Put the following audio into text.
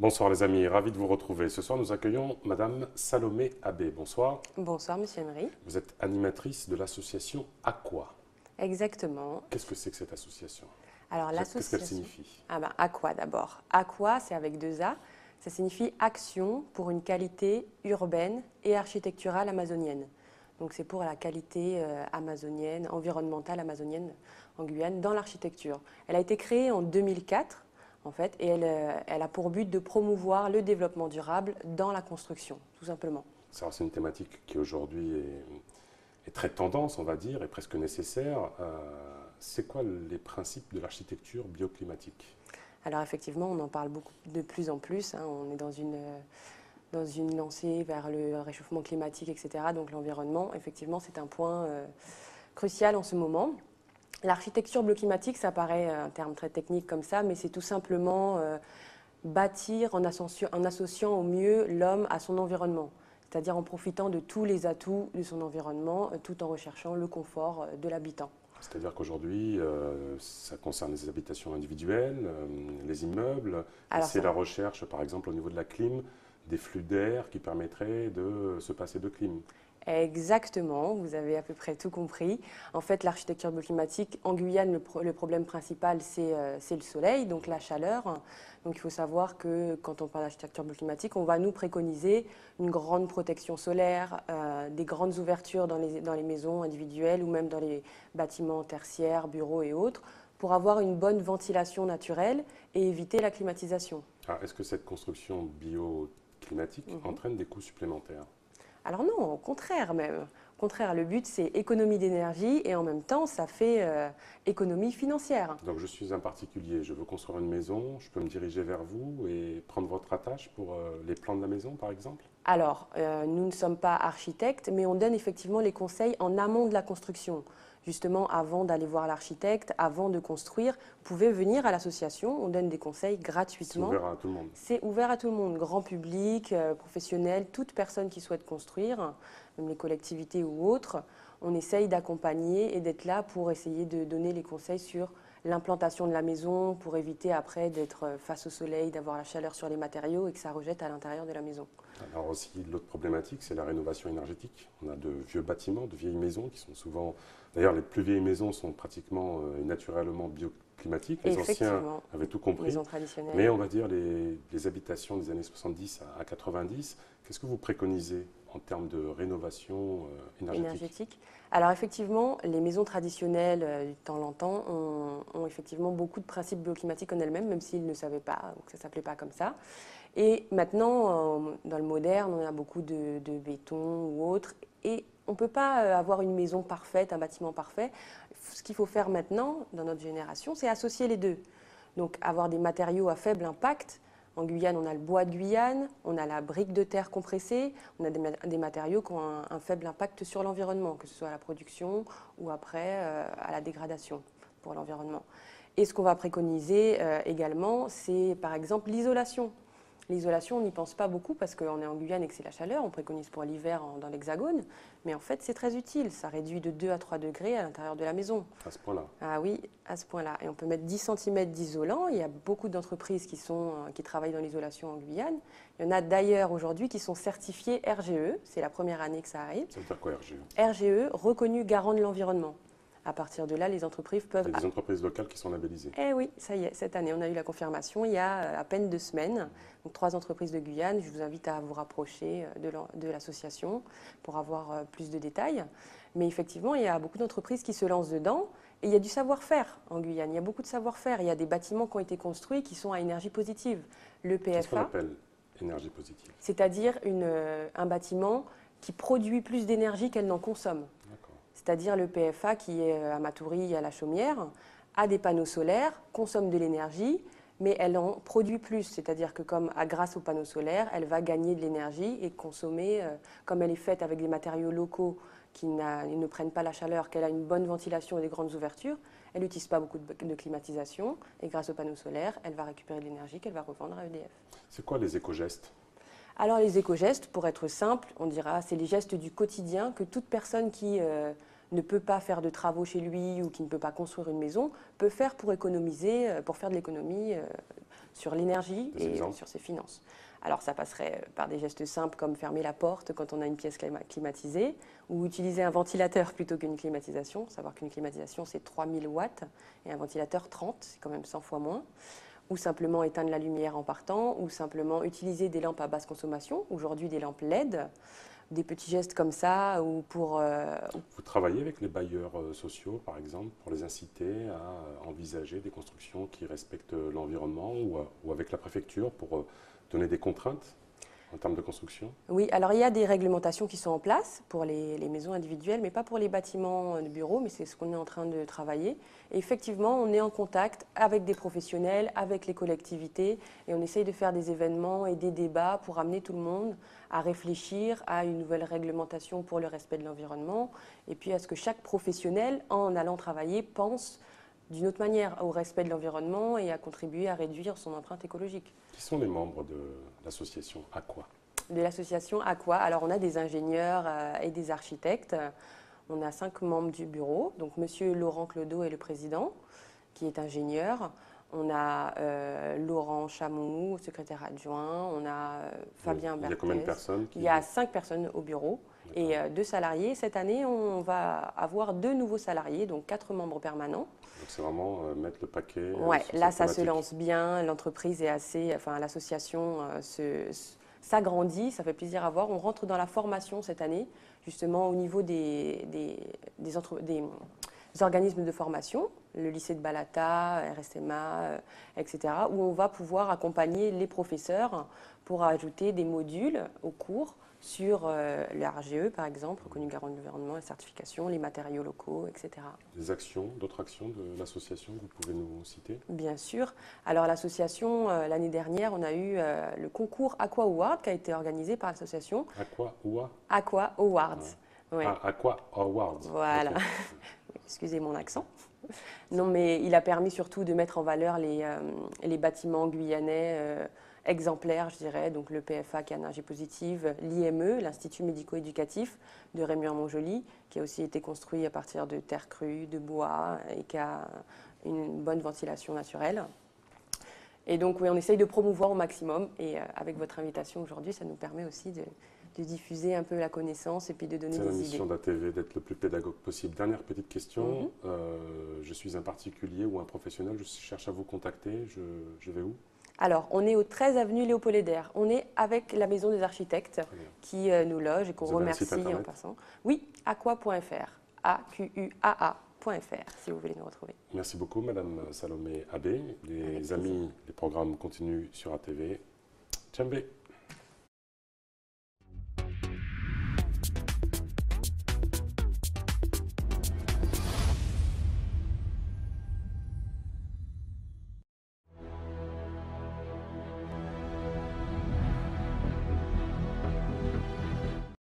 Bonsoir les amis, ravi de vous retrouver. Ce soir, nous accueillons Madame Salomé Abbé. Bonsoir. Bonsoir, Monsieur Emery. Vous êtes animatrice de l'association Aqua. Exactement. Qu'est-ce que c'est que cette association? Alors Qu'est-ce qu'elle l'association. signifie? Ah ben, Aqua d'abord. Aqua, c'est avec deux A. Ça signifie Action pour une qualité urbaine et architecturale amazonienne. Donc c'est pour la qualité amazonienne, environnementale amazonienne en Guyane dans l'architecture. Elle a été créée en 2004 en fait et elle a pour but de promouvoir le développement durable dans la construction, tout simplement. C'est une thématique qui aujourd'hui est très tendance, on va dire, et presque nécessaire. C'est quoi les principes de l'architecture bioclimatique? Alors effectivement, on en parle beaucoup de plus en plus, hein. On est dans une lancée vers le réchauffement climatique, etc. Donc l'environnement, effectivement, c'est un point crucial en ce moment. L'architecture bioclimatique, ça paraît un terme très technique comme ça, mais c'est tout simplement bâtir en associant au mieux l'homme à son environnement, c'est-à-dire en profitant de tous les atouts de son environnement, tout en recherchant le confort de l'habitant. C'est-à-dire qu'aujourd'hui, ça concerne les habitations individuelles, les immeubles, et Alors c'est ça, la recherche, par exemple, au niveau de la clim, des flux d'air qui permettraient de se passer de clim. exactement, vous avez à peu près tout compris. En fait, l'architecture bioclimatique, en Guyane, le problème principal, c'est le soleil, donc la chaleur. Donc il faut savoir que quand on parle d'architecture bioclimatique, on va nous préconiser une grande protection solaire, des grandes ouvertures dans les maisons individuelles ou même dans les bâtiments tertiaires, bureaux et autres, pour avoir une bonne ventilation naturelle et éviter la climatisation. Ah, est-ce que cette construction bioclimatique Mhm. entraîne des coûts supplémentaires? Alors non, au contraire même. Au contraire, le but c'est économie d'énergie et en même temps ça fait économie financière. Donc je suis un particulier, je veux construire une maison, je peux me diriger vers vous et prendre votre attache pour les plans de la maison, par exemple? Alors, nous ne sommes pas architectes, mais on donne effectivement les conseils en amont de la construction. Justement, avant d'aller voir l'architecte, avant de construire, vous pouvez venir à l'association, on donne des conseils C'est gratuitement. ouvert à tout le monde. C'est ouvert à tout le monde, grand public, professionnel, toute personne qui souhaite construire, même les collectivités ou autres. On essaye d'accompagner et d'être là pour essayer de donner les conseils sur l'implantation de la maison, pour éviter après d'être face au soleil, d'avoir la chaleur sur les matériaux et que ça rejette à l'intérieur de la maison. Alors aussi, l'autre problématique, c'est la rénovation énergétique. On a de vieux bâtiments, de vieilles maisons qui sont souvent... D'ailleurs, les plus vieilles maisons sont pratiquement et naturellement bioclimatiques. Et Les anciens effectivement, avaient tout compris. maison traditionnelle. Mais on va dire les habitations des années 70 à 90, qu'est-ce que vous préconisez en termes de rénovation énergétique? Énergétique. Alors effectivement, les maisons traditionnelles du temps longtemps ont effectivement beaucoup de principes bioclimatiques en elles-mêmes, même s'ils ne savaient pas, donc ça ne s'appelait pas comme ça. Et maintenant, dans le moderne, on a beaucoup de béton ou autre, et on ne peut pas avoir une maison parfaite, un bâtiment parfait. Ce qu'il faut faire maintenant, dans notre génération, c'est associer les deux. Donc avoir des matériaux à faible impact. En Guyane, on a le bois de Guyane, on a la brique de terre compressée, on a des matériaux qui ont un faible impact sur l'environnement, que ce soit à la production ou après à la dégradation pour l'environnement. Et ce qu'on va préconiser également, c'est par exemple l'isolation. L'isolation, on n'y pense pas beaucoup parce qu'on est en Guyane et que c'est la chaleur, on préconise pour l'hiver dans l'Hexagone, mais en fait c'est très utile, ça réduit de 2 à 3 degrés à l'intérieur de la maison. À ce point-là. Ah oui, à ce point-là. Et on peut mettre 10 cm d'isolant. Il y a beaucoup d'entreprises qui travaillent dans l'isolation en Guyane. Il y en a d'ailleurs aujourd'hui qui sont certifiées RGE. C'est la première année que ça arrive. Ça veut dire quoi, RGE? RGE, reconnu garant de l'environnement. À partir de là, les entreprises peuvent... Il y a des entreprises locales qui sont labellisées. Eh oui, ça y est, cette année, on a eu la confirmation il y a à peine 2 semaines. Donc 3 entreprises de Guyane. Je vous invite à vous rapprocher de l'association pour avoir plus de détails. Mais effectivement, il y a beaucoup d'entreprises qui se lancent dedans. Et il y a du savoir-faire en Guyane. Il y a beaucoup de savoir-faire. Il y a des bâtiments qui ont été construits qui sont à énergie positive. Le Qu'est-ce qu'on PFA, appelle énergie positive? c'est-à-dire un bâtiment qui produit plus d'énergie qu'elle n'en consomme. D'accord. C'est-à-dire le PFA qui est à Matoury, à la Chaumière, a des panneaux solaires, consomme de l'énergie, mais elle en produit plus. C'est-à-dire que grâce aux panneaux solaires, elle va gagner de l'énergie et consommer, comme elle est faite avec des matériaux locaux qui ne prennent pas la chaleur, qu'elle a une bonne ventilation et des grandes ouvertures, elle n'utilise pas beaucoup de climatisation et grâce aux panneaux solaires, elle va récupérer de l'énergie qu'elle va revendre à EDF. C'est quoi les éco-gestes? Alors les éco-gestes, pour être simple, on dira c'est les gestes du quotidien que toute personne qui ne peut pas faire de travaux chez lui ou qui ne peut pas construire une maison peut faire pour économiser, pour faire de l'économie sur l'énergie Des et exemples? sur ses finances. Alors ça passerait par des gestes simples comme fermer la porte quand on a une pièce climatisée ou utiliser un ventilateur plutôt qu'une climatisation. Savoir qu'une climatisation c'est 3000 watts et un ventilateur 30, c'est quand même 100 fois moins. Ou simplement éteindre la lumière en partant, ou simplement utiliser des lampes à basse consommation, aujourd'hui des lampes LED, des petits gestes comme ça, ou pour... Vous travaillez avec les bailleurs sociaux, par exemple, pour les inciter à envisager des constructions qui respectent l'environnement ou avec la préfecture pour donner des contraintes en termes de construction? Oui, alors il y a des réglementations qui sont en place pour les maisons individuelles, mais pas pour les bâtiments de bureaux, mais c'est ce qu'on est en train de travailler. Et effectivement, on est en contact avec des professionnels, avec les collectivités, et on essaye de faire des événements et des débats pour amener tout le monde à réfléchir à une nouvelle réglementation pour le respect de l'environnement, et puis à ce que chaque professionnel, en allant travailler, pense d'une autre manière au respect de l'environnement et à contribuer à réduire son empreinte écologique. Qui sont les membres de l'association Aqua? De l'association Aqua. Alors on a des ingénieurs et des architectes. On a 5 membres du bureau. Donc Monsieur Laurent Clodo est le président, qui est ingénieur. On a Laurent Chamou, secrétaire adjoint. On a Fabien Berthez. Il y a combien de personnes Il y a 5 personnes au bureau et 2 salariés. Cette année, on va avoir 2 nouveaux salariés, donc 4 membres permanents. Donc c'est vraiment mettre le paquet. Ouais, sur là cette ça se thématique. lance bien. L'entreprise est assez, enfin l'association s'agrandit, ça fait plaisir à voir. On rentre dans la formation cette année, justement au niveau des organismes de formation, le lycée de Balata, RSMA, etc., où on va pouvoir accompagner les professeurs pour ajouter des modules au cours sur le RGE, par exemple, reconnu garant de l'environnement, la certification, les matériaux locaux, etc. Des actions, d'autres actions de l'association que vous pouvez nous citer? Bien sûr. Alors l'association, l'année dernière, on a eu le concours Aqua Award qui a été organisé par l'association Aqua Oua? Aqua Awards. Ouais. Ah, Aqua Awards. Voilà. Ok. Excusez mon accent. Non, mais il a permis surtout de mettre en valeur les bâtiments guyanais exemplaires, je dirais, donc le PFA qui a énergie positive, l'IME, l'Institut médico-éducatif de Rémuer-Montjoly, qui a aussi été construit à partir de terre crue, de bois et qui a une bonne ventilation naturelle. Et donc, oui, on essaye de promouvoir au maximum. Et avec votre invitation aujourd'hui, ça nous permet aussi de diffuser un peu la connaissance et puis de donner C'est la des idées. mission d'ATV d'être le plus pédagogue possible. Dernière petite question. Je suis un particulier ou un professionnel, je cherche à vous contacter. Je vais où? Alors, on est au 13 avenue Léopold-Lédère. On est avec la Maison des Architectes qui nous loge et qu'on Vous avez un site remercie en internet? passant. Oui, aqua.fr. AQUAA.fr si vous voulez nous retrouver. Merci beaucoup, Madame Salomé Abbé. Les amis, les programmes continuent sur ATV. Tchambé.